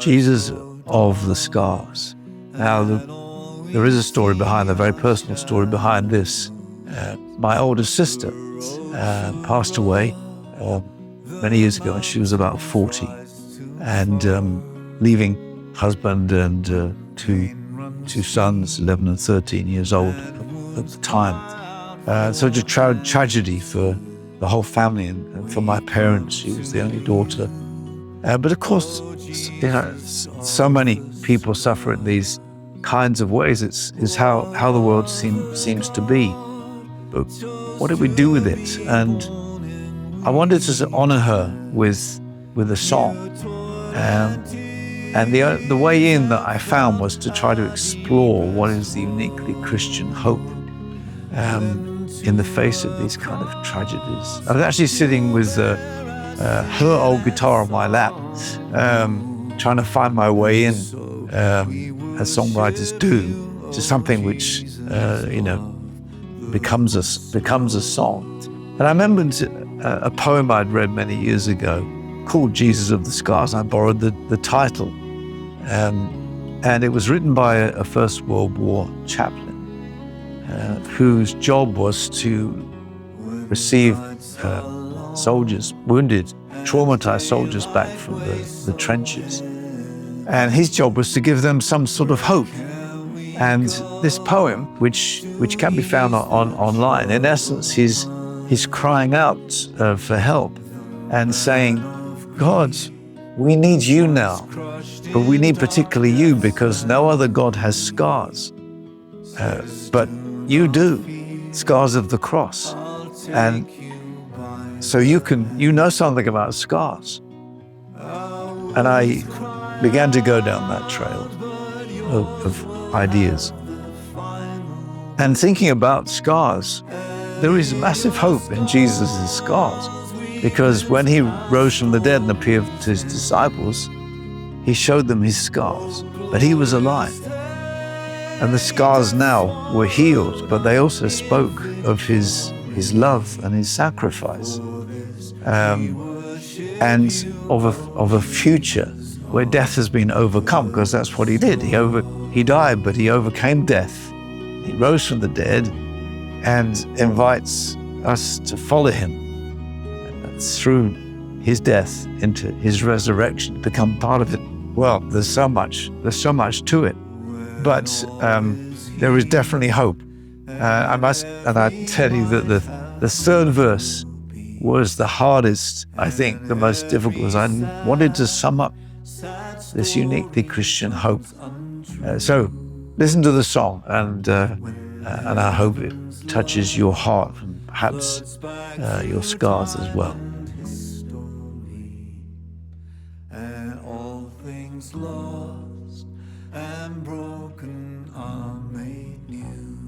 Jesus of the Scars. Now, there is a story behind, a very personal story behind this. My older sister passed away many years ago, and she was about 40, and leaving husband and two sons, 11 and 13 years old at the time. Such a tragedy for the whole family and for my parents. She was the only daughter. But of course, so many people suffer in these kinds of ways. It's how the world seems to be. But what did we do with it? And I wanted to honor her with a song. And the way in that I found was to try to explore what is the uniquely Christian hope in the face of these kind of tragedies. I was actually sitting with her old guitar on my lap, trying to find my way in, as songwriters do, to something which becomes a song. And I remembered a poem I'd read many years ago called Jesus of the Scars. I borrowed the title, and it was written by a First World War chaplain whose job was to receive soldiers, wounded, traumatized soldiers back from the trenches. And his job was to give them some sort of hope. And this poem, which can be found online, in essence, he's crying out for help and saying, God, we need you now, but we need particularly you because no other God has scars. But you do, scars of the cross. And so you know something about scars. And I began to go down that trail of ideas. And thinking about scars, there is massive hope in Jesus' scars, because when he rose from the dead and appeared to his disciples, he showed them his scars, but he was alive. And the scars now were healed, but they also spoke of his love and his sacrifice, and of a future where death has been overcome, because that's what he did. He died, but he overcame death. He rose from the dead and invites us to follow him through his death into his resurrection, become part of it. Well, there's so much to it, but there is definitely hope. I tell you that the third verse was the hardest, I think, the most difficult. I wanted to sum up this uniquely Christian hope. So listen to the song, and I hope it touches your heart and perhaps your scars as well. And all things lost and broken are made new.